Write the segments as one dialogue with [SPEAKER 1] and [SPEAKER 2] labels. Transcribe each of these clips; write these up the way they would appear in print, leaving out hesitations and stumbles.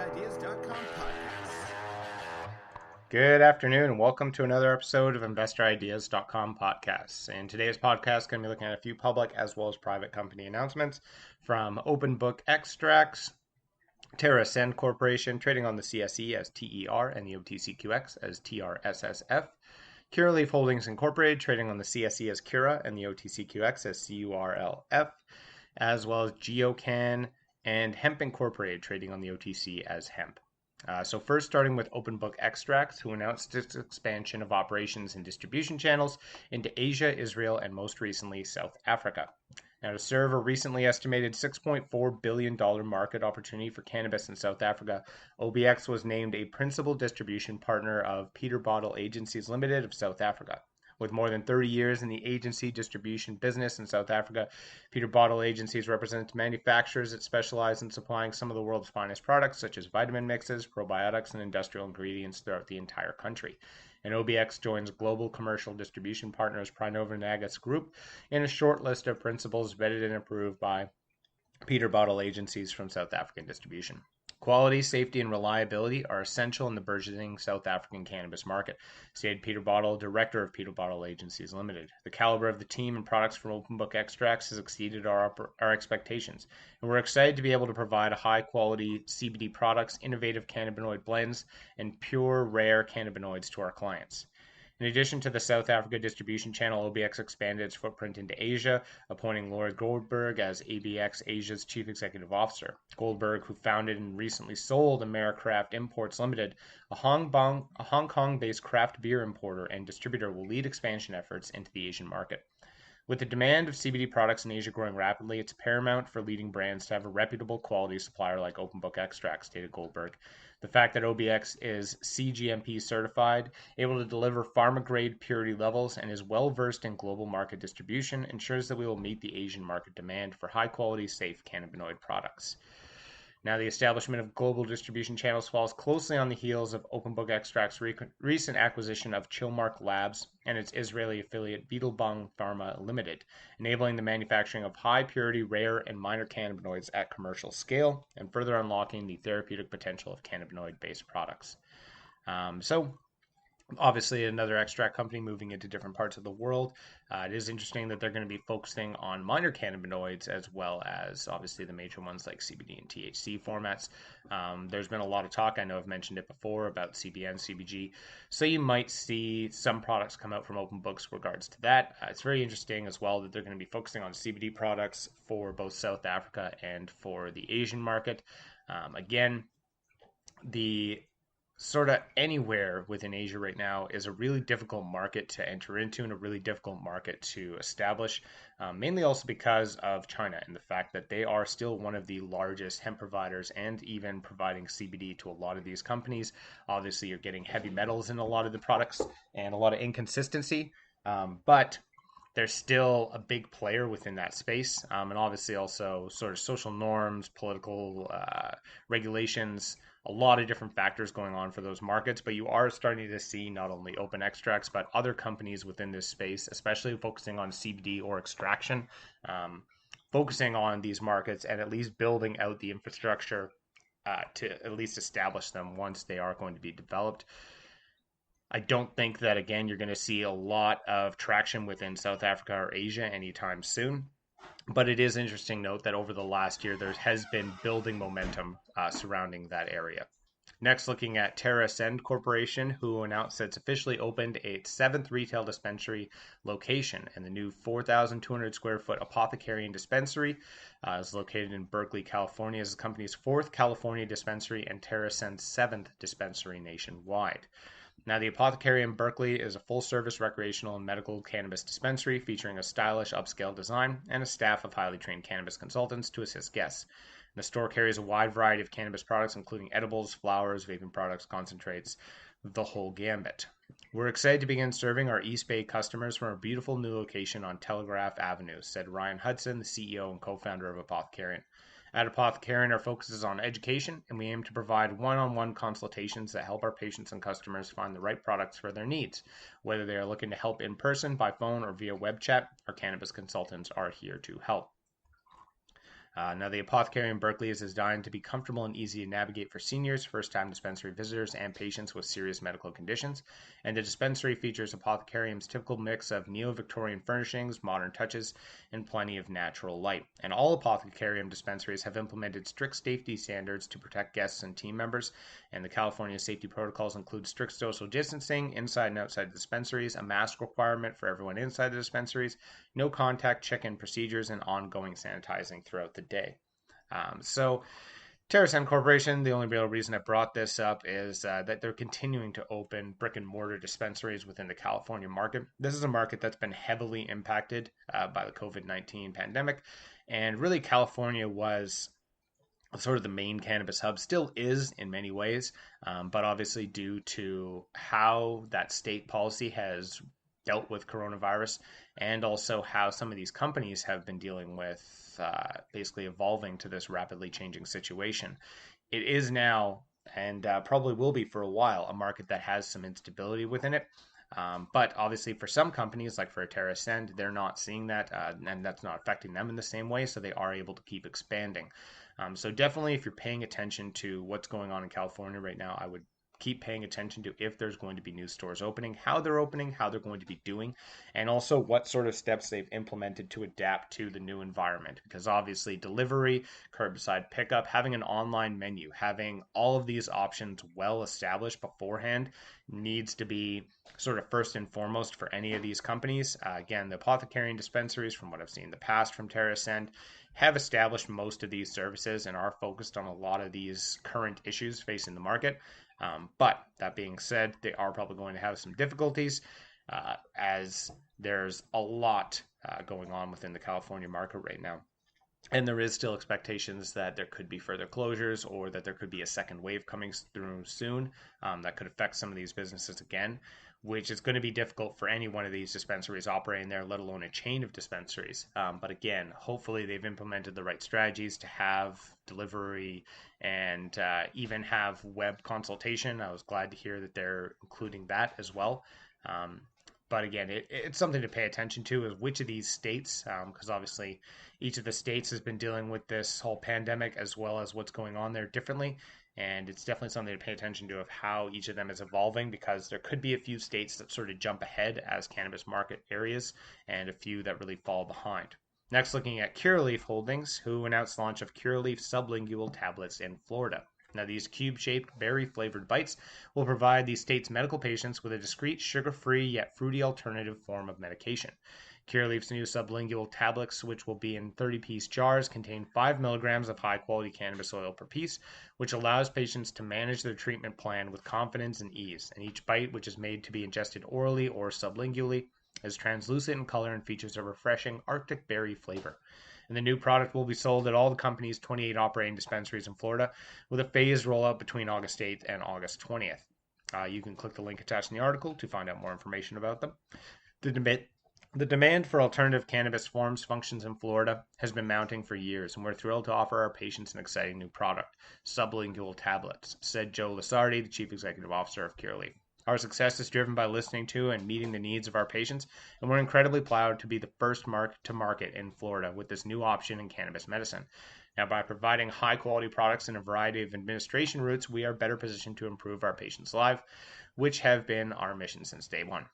[SPEAKER 1] InvestorIdeas.com podcasts.
[SPEAKER 2] Good afternoon, and welcome to another episode of InvestorIdeas.com podcasts. In today's podcast, going to be looking at a few public as well as private company announcements from Open Book Extracts, TER Corporation, trading on the CSE as TER and the OTCQX as TRSSF, Curaleaf Holdings Incorporated, trading on the CSE as CURA and the OTCQX as CURLF, as well as Geocan and Hemp Incorporated, trading on the OTC as Hemp. So first, starting with Open Book Extracts, who announced its expansion of operations and distribution channels into Asia, Israel, and most recently, South Africa. Now, to serve a recently estimated $6.4 billion market opportunity for cannabis in South Africa, OBX was named a principal distribution partner of Peter Bottle Agencies Limited of South Africa. With more than 30 years in the agency distribution business in South Africa, Peter Bottle Agencies represents manufacturers that specialize in supplying some of the world's finest products, such as vitamin mixes, probiotics, and industrial ingredients throughout the entire country. And OBX joins global commercial distribution partners Prinova Nagas Group in a short list of principals vetted and approved by Peter Bottle Agencies from South African distribution. Quality, safety, and reliability are essential in the burgeoning South African cannabis market, stated Peter Bottle, director of Peter Bottle Agencies Limited. The caliber of the team and products from Open Book Extracts has exceeded our expectations, and we're excited to be able to provide high-quality CBD products, innovative cannabinoid blends, and pure, rare cannabinoids to our clients. In addition to the South Africa distribution channel, OBX expanded its footprint into Asia, appointing Lloyd Goldberg as ABX Asia's Chief Executive Officer. Goldberg, who founded and recently sold Americraft Imports Limited, a Hong Kong-based craft beer importer and distributor, will lead expansion efforts into the Asian market. With the demand of CBD products in Asia growing rapidly, it's paramount for leading brands to have a reputable quality supplier like Open Book Extracts, stated Goldberg. The fact that OBX is CGMP certified, able to deliver pharma-grade purity levels, and is well-versed in global market distribution ensures that we will meet the Asian market demand for high-quality, safe cannabinoid products. Now, the establishment of global distribution channels falls closely on the heels of Open Book Extract's recent acquisition of Chillmark Labs and its Israeli affiliate Beetlebung Pharma Limited, enabling the manufacturing of high-purity, rare, and minor cannabinoids at commercial scale, and further unlocking the therapeutic potential of cannabinoid-based products. Obviously, another extract company moving into different parts of the world. It is interesting that they're going to be focusing on minor cannabinoids as well as obviously the major ones like CBD and THC formats. There's been a lot of talk, I know I've mentioned it before, about CBN, CBG. So you might see some products come out from Open Books regards to that. It's very interesting as well that they're going to be focusing on CBD products for both South Africa and for the Asian market. Again, the sort of anywhere within Asia right now is a really difficult market to enter into and a really difficult market to establish, mainly also because of China and the fact that they are still one of the largest hemp providers and even providing CBD to a lot of these companies. Obviously, you're getting heavy metals in a lot of the products and a lot of inconsistency, but there's still a big player within that space, and obviously also sort of social norms, political regulations, a lot of different factors going on for those markets. But you are starting to see not only Open Extracts, but other companies within this space, especially focusing on CBD or extraction, focusing on these markets and at least building out the infrastructure to at least establish them once they are going to be developed. I don't think that, again, you're going to see a lot of traction within South Africa or Asia anytime soon. But it is interesting to note that over the last year, there has been building momentum surrounding that area. Next, looking at TER Corporation, who announced that it's officially opened its 7th retail dispensary location, and the new 4,200 square foot apothecary and dispensary is located in Berkeley, California, as the company's 4th California dispensary and TER 7th dispensary nationwide. Now, the Apothecary in Berkeley is a full-service recreational and medical cannabis dispensary featuring a stylish upscale design and a staff of highly trained cannabis consultants to assist guests. The store carries a wide variety of cannabis products, including edibles, flowers, vaping products, concentrates, the whole gambit. We're excited to begin serving our East Bay customers from our beautiful new location on Telegraph Avenue, said Ryan Hudson, the CEO and co-founder of Apothecarian. At Apothecarian, our focus is on education, and we aim to provide one-on-one consultations that help our patients and customers find the right products for their needs. Whether they are looking to help in person, by phone, or via web chat, our cannabis consultants are here to help. Now, the Apothecary in Berkeley is designed to be comfortable and easy to navigate for seniors, first-time dispensary visitors, and patients with serious medical conditions. And the dispensary features Apothecarium's typical mix of neo-Victorian furnishings, modern touches, and plenty of natural light. And all Apothecarium dispensaries have implemented strict safety standards to protect guests and team members. And the California safety protocols include strict social distancing inside and outside the dispensaries, a mask requirement for everyone inside the dispensaries, no contact check-in procedures, and ongoing sanitizing throughout the day. So TerrAscend Corporation, the only real reason I brought this up is that they're continuing to open brick and mortar dispensaries within the California market. This is a market that's been heavily impacted by the COVID-19 pandemic. And really, California was sort of the main cannabis hub, still is in many ways, but obviously due to how that state policy has dealt with coronavirus and also how some of these companies have been dealing with basically evolving to this rapidly changing situation. It is now, and probably will be for a while, a market that has some instability within it. But obviously, for some companies, like for TerrAscend, they're not seeing that, and that's not affecting them in the same way, so they are able to keep expanding. So definitely, if you're paying attention to what's going on in California right now, I would keep paying attention to if there's going to be new stores opening, how they're opening, how they're going to be doing, and also what sort of steps they've implemented to adapt to the new environment. Because obviously, delivery, curbside pickup, having an online menu, having all of these options well established beforehand needs to be sort of first and foremost for any of these companies. Again, the apothecary and dispensaries, from what I've seen in the past from TerrAscend, have established most of these services and are focused on a lot of these current issues facing the market. But that being said, they are probably going to have some difficulties as there's a lot going on within the California market right now. And there is still expectations that there could be further closures or that there could be a second wave coming through soon that could affect some of these businesses again, which is going to be difficult for any one of these dispensaries operating there, let alone a chain of dispensaries. But again, hopefully they've implemented the right strategies to have delivery and even have web consultation. I was glad to hear that they're including that as well. But again, it's something to pay attention to is which of these states, because obviously each of the states has been dealing with this whole pandemic as well as what's going on there differently. And it's definitely something to pay attention to of how each of them is evolving because there could be a few states that sort of jump ahead as cannabis market areas and a few that really fall behind. Next, looking at Curaleaf Holdings, who announced launch of Curaleaf sublingual tablets in Florida. Now, these cube-shaped, berry-flavored bites will provide the state's medical patients with a discreet, sugar-free, yet fruity alternative form of medication. Curaleaf's new sublingual tablets, which will be in 30-piece jars, contain 5 milligrams of high-quality cannabis oil per piece, which allows patients to manage their treatment plan with confidence and ease. And each bite, which is made to be ingested orally or sublingually, is translucent in color and features a refreshing Arctic berry flavor. And the new product will be sold at all the company's 28 operating dispensaries in Florida with a phased rollout between August 8th and August 20th. You can click the link attached in the article to find out more information about them. The demand for alternative cannabis forms functions in Florida has been mounting for years, and we're thrilled to offer our patients an exciting new product, sublingual tablets, said Joe Lasardi, the Chief Executive Officer of Curaleaf. Our success is driven by listening to and meeting the needs of our patients, and we're incredibly proud to be the first to market in Florida with this new option in cannabis medicine. Now, by providing high-quality products in a variety of administration routes, we are better positioned to improve our patients' lives, which have been our mission since day one.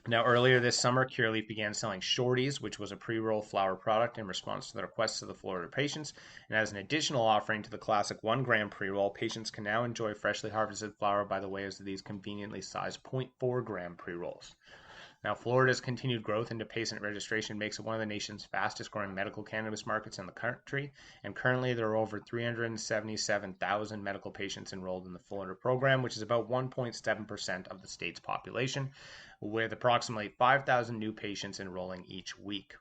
[SPEAKER 2] Now, earlier this summer, Curaleaf began selling Shorties, which was a pre-roll flower product in response to the requests of the Florida patients. And as an additional offering to the classic 1 gram pre-roll, patients can now enjoy freshly harvested flower by the way of these conveniently sized 0.4 gram pre-rolls. Now, Florida's continued growth into patient registration makes it one of the nation's fastest growing medical cannabis markets in the country, and currently there are over 377,000 medical patients enrolled in the Florida program, which is about 1.7% of the state's population, with approximately 5,000 new patients enrolling each week.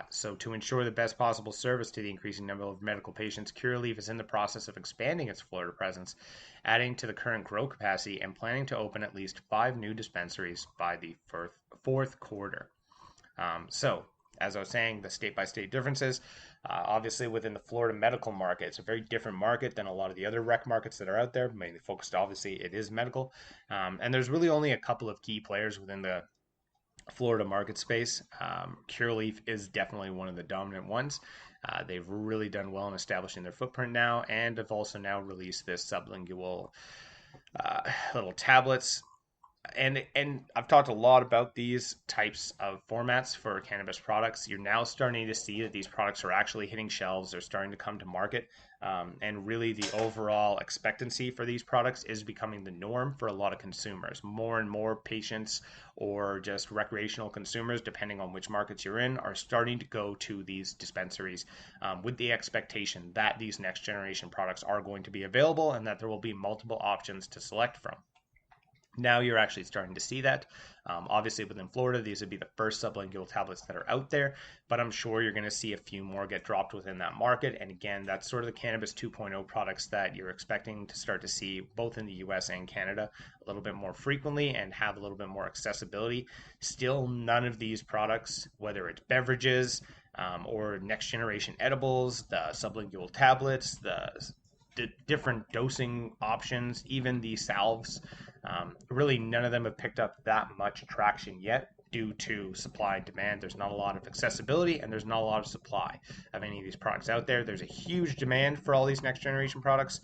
[SPEAKER 2] So to ensure the best possible service to the increasing number of medical patients, Curaleaf is in the process of expanding its Florida presence, adding to the current grow capacity and planning to open at least 5 new dispensaries by the fourth quarter. So, as I was saying, the state-by-state differences. Obviously, within the Florida medical market, it's a very different market than a lot of the other rec markets that are out there, mainly focused, obviously, it is medical. And there's really only a couple of key players within the Florida market space. Curaleaf is definitely one of the dominant ones. They've really done well in establishing their footprint now, and have also now released this sublingual little tablets. And I've talked a lot about these types of formats for cannabis products. You're now starting to see that these products are actually hitting shelves. They're starting to come to market. And really, the overall expectancy for these products is becoming the norm for a lot of consumers. More and more patients or just recreational consumers, depending on which markets you're in, are starting to go to these dispensaries with the expectation that these next generation products are going to be available and that there will be multiple options to select from. Now you're actually starting to see that. Obviously, within Florida, these would be the first sublingual tablets that are out there, but I'm sure you're going to see a few more get dropped within that market. And again, that's sort of the Cannabis 2.0 products that you're expecting to start to see both in the US and Canada a little bit more frequently and have a little bit more accessibility. Still, none of these products, whether it's beverages or next generation edibles, the sublingual tablets, the different dosing options, even the salves. Really, none of them have picked up that much traction yet due to supply and demand. There's not a lot of accessibility and there's not a lot of supply of any of these products out there. There's a huge demand for all these next generation products,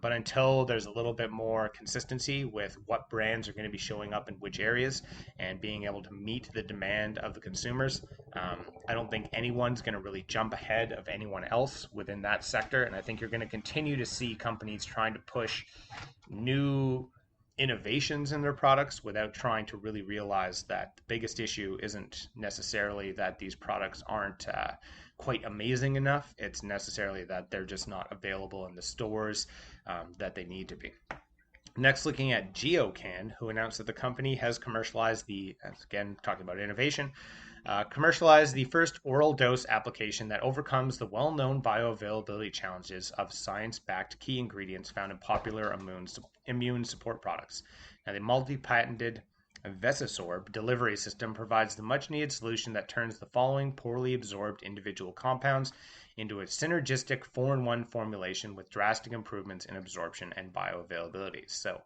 [SPEAKER 2] but until there's a little bit more consistency with what brands are going to be showing up in which areas and being able to meet the demand of the consumers, I don't think anyone's going to really jump ahead of anyone else within that sector. And I think you're going to continue to see companies trying to push new innovations in their products without trying to really realize that the biggest issue isn't necessarily that these products aren't quite amazing enough. It's necessarily that they're just not available in the stores that they need to be. Next, looking at GeoCan, who announced that the company has commercialized again, talking about innovation, commercialized the first oral dose application that overcomes the well-known bioavailability challenges of science-backed key ingredients found in popular immune support products. Now, the multi-patented Vesisorb delivery system provides the much-needed solution that turns the following poorly absorbed individual compounds into a synergistic 4-in-1 formulation with drastic improvements in absorption and bioavailability. So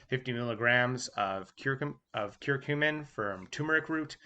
[SPEAKER 2] 50 milligrams of curcumin from turmeric root,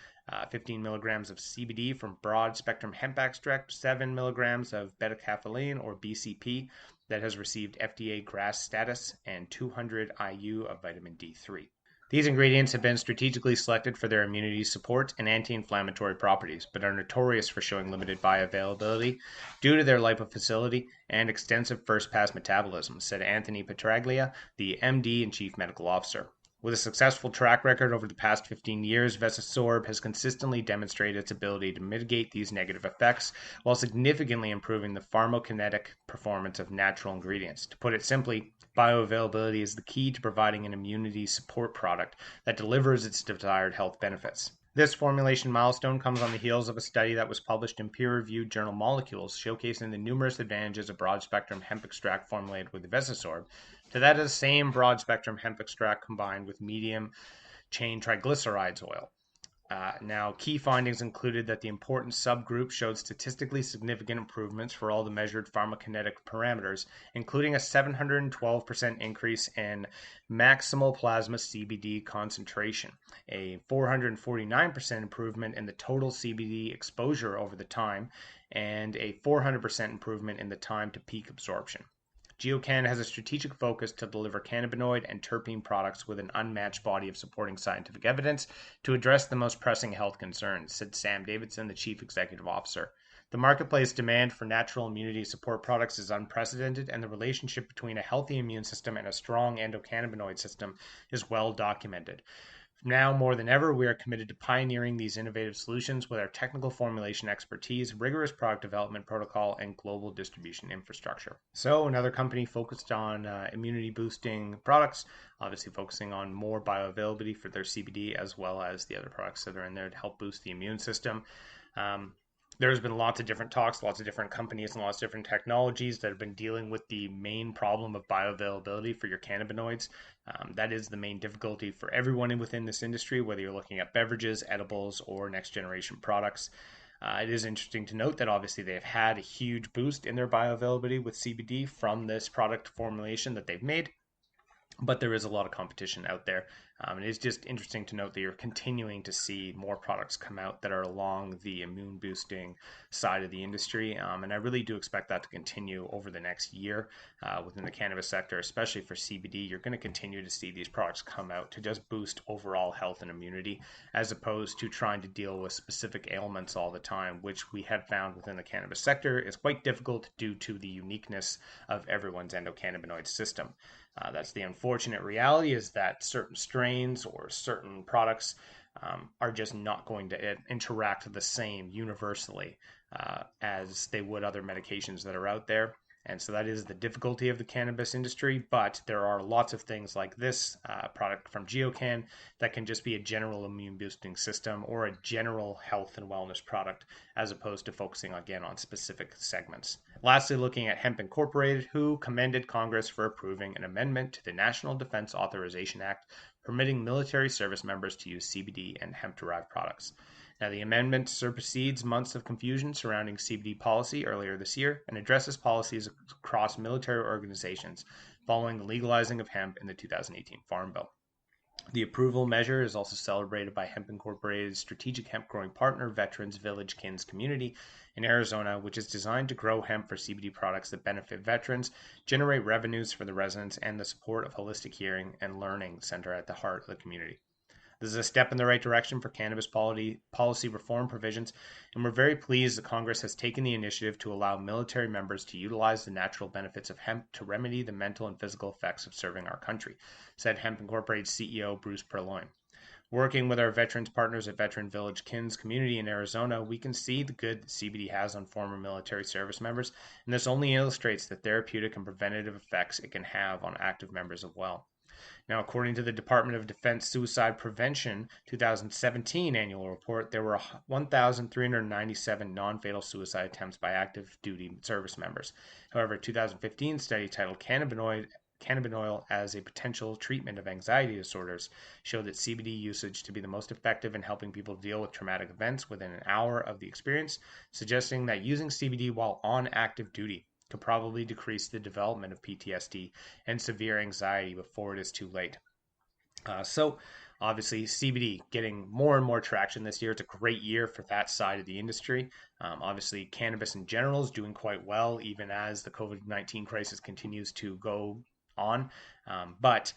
[SPEAKER 2] 15 milligrams of CBD from broad spectrum hemp extract, 7 milligrams of beta-caffeine or BCP that has received FDA GRAS status, and 200 IU of vitamin D3. These ingredients have been strategically selected for their immunity support and anti-inflammatory properties, but are notorious for showing limited bioavailability due to their lipofacility and extensive first-pass metabolism, said Anthony Petraglia, the MD and Chief Medical Officer. With a successful track record over the past 15 years, Vesisorb has consistently demonstrated its ability to mitigate these negative effects while significantly improving the pharmacokinetic performance of natural ingredients. To put it simply, bioavailability is the key to providing an immunity support product that delivers its desired health benefits. This formulation milestone comes on the heels of a study that was published in peer-reviewed journal Molecules, showcasing the numerous advantages of broad-spectrum hemp extract formulated with Vesisorb to that of the same broad-spectrum hemp extract combined with medium-chain triglycerides oil. Now, key findings included that the important subgroup showed statistically significant improvements for all the measured pharmacokinetic parameters, including a 712% increase in maximal plasma CBD concentration, a 449% improvement in the total CBD exposure over the time, and a 400% improvement in the time to peak absorption. GeoCan has a strategic focus to deliver cannabinoid and terpene products with an unmatched body of supporting scientific evidence to address the most pressing health concerns, said Sam Davidson, the Chief Executive Officer. The marketplace demand for natural immunity support products is unprecedented, and the relationship between a healthy immune system and a strong endocannabinoid system is well documented. Now more than ever, we are committed to pioneering these innovative solutions with our technical formulation expertise, rigorous product development protocol, and global distribution infrastructure. So another company focused on immunity boosting products, obviously focusing on more bioavailability for their CBD as well as the other products that are in there to help boost the immune system. There's been lots of different talks, lots of different companies, and lots of different technologies that have been dealing with the main problem of bioavailability for your cannabinoids. That is the main difficulty for everyone within this industry, whether you're looking at beverages, edibles, or next generation products. It is interesting to note that obviously they've had a huge boost in their bioavailability with CBD from this product formulation that they've made. But there is a lot of competition out there And it's just interesting to note that you're continuing to see more products come out that are along the immune boosting side of the industry. And I really do expect that to continue over the next year within the cannabis sector, especially for CBD. You're going to continue to see these products come out to just boost overall health and immunity, as opposed to trying to deal with specific ailments all the time, which we have found within the cannabis sector is quite difficult due to the uniqueness of everyone's endocannabinoid system. That's the unfortunate reality, is that certain strains or certain products are just not going to interact the same universally as they would other medications that are out there. And so that is the difficulty of the cannabis industry. But there are lots of things like this product from Geocan that can just be a general immune boosting system or a general health and wellness product, as opposed to focusing again on specific segments. Lastly, looking at Hemp Incorporated, who commended Congress for approving an amendment to the National Defense Authorization Act permitting military service members to use CBD and hemp-derived products. Now, the amendment supersedes months of confusion surrounding CBD policy earlier this year and addresses policies across military organizations following the legalizing of hemp in the 2018 Farm Bill. The approval measure is also celebrated by Hemp Incorporated's strategic hemp growing partner, Veterans Village Kins Community in Arizona, which is designed to grow hemp for CBD products that benefit veterans, generate revenues for the residents, and the support of Holistic Hearing and Learning Center at the heart of the community. This is a step in the right direction for cannabis policy reform provisions, and we're very pleased that Congress has taken the initiative to allow military members to utilize the natural benefits of hemp to remedy the mental and physical effects of serving our country, said Hemp Incorporated CEO Bruce Purloin. Working with our veterans partners at Veteran Village Kins Community in Arizona, we can see the good that CBD has on former military service members, and this only illustrates the therapeutic and preventative effects it can have on active members as well. Now, according to the Department of Defense Suicide Prevention 2017 annual report, there were 1,397 non-fatal suicide attempts by active duty service members. However, a 2015 study titled Cannabinoid as a Potential Treatment of Anxiety Disorders showed that CBD usage to be the most effective in helping people deal with traumatic events within an hour of the experience, suggesting that using CBD while on active duty could probably decrease the development of PTSD and severe anxiety before it is too late. So obviously CBD getting more and more traction this year. It's a great year for that side of the industry. Obviously cannabis in general is doing quite well, even as the COVID-19 crisis continues to go on. But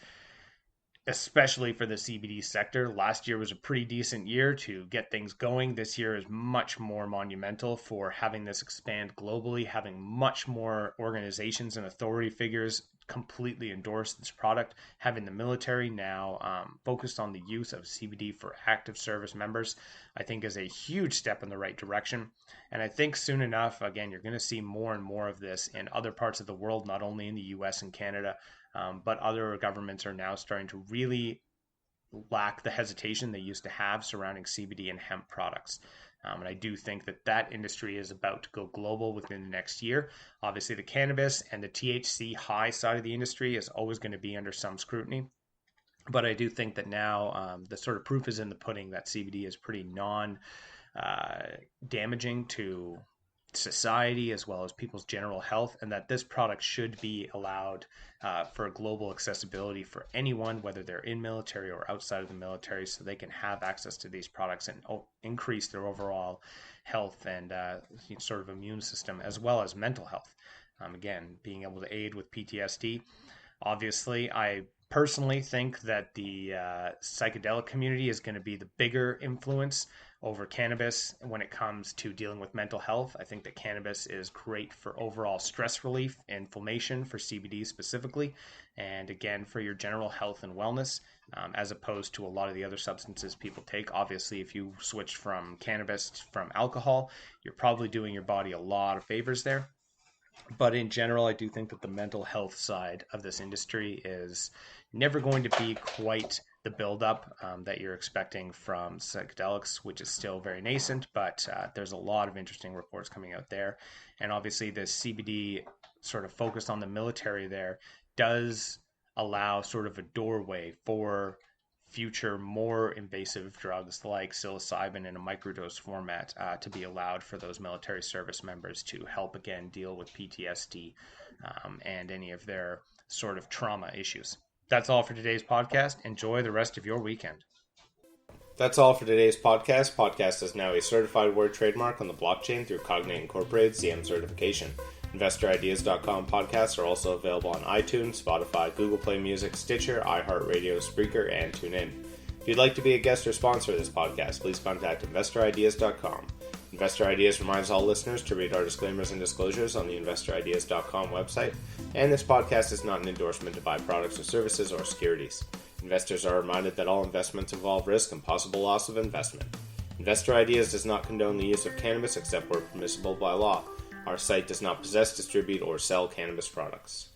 [SPEAKER 2] especially for the CBD sector, last year was a pretty decent year to get things going. This year is much more monumental for having this expand globally, having much more organizations and authority figures completely endorse this product, having the military now focused on the use of CBD for active service members, I think is a huge step in the right direction. And I think soon enough, again, you're going to see more and more of this in other parts of the world, not only in the US and Canada, but other governments are now starting to really lack the hesitation they used to have surrounding CBD and hemp products. And I do think that that industry is about to go global within the next year. Obviously, the cannabis and the THC high side of the industry is always going to be under some scrutiny. But I do think that now the sort of proof is in the pudding that CBD is pretty non-damaging to society as well as people's general health, and that this product should be allowed for global accessibility for anyone, whether they're in military or outside of the military, so they can have access to these products and increase their overall health and sort of immune system as well as mental health. Again, being able to aid with PTSD. Obviously, I personally think that the psychedelic community is going to be the bigger influence over cannabis when it comes to dealing with mental health. I think that cannabis is great for overall stress relief, inflammation for CBD specifically, and again for your general health and wellness, as opposed to a lot of the other substances people take. Obviously, if you switch from cannabis from alcohol, you're probably doing your body a lot of favors there. But in general, I do think that the mental health side of this industry is never going to be quite the buildup that you're expecting from psychedelics, which is still very nascent, but there's a lot of interesting reports coming out there. And obviously, the CBD sort of focused on the military there does allow sort of a doorway for future more invasive drugs like psilocybin in a microdose format to be allowed for those military service members to help again deal with PTSD and any of their sort of trauma issues. That's all for today's podcast. Enjoy the rest of your weekend.
[SPEAKER 3] That's all for today's podcast. Podcast is now a certified word trademark on the blockchain through Cognate Incorporated CM certification. InvestorIdeas.com podcasts are also available on iTunes, Spotify, Google Play Music, Stitcher, iHeartRadio, Spreaker, and TuneIn. If you'd like to be a guest or sponsor of this podcast, please contact InvestorIdeas.com. Investor Ideas reminds all listeners to read our disclaimers and disclosures on the InvestorIdeas.com website, and this podcast is not an endorsement to buy products or services or securities. Investors are reminded that all investments involve risk and possible loss of investment. Investor Ideas does not condone the use of cannabis except where permissible by law. Our site does not possess, distribute, or sell cannabis products.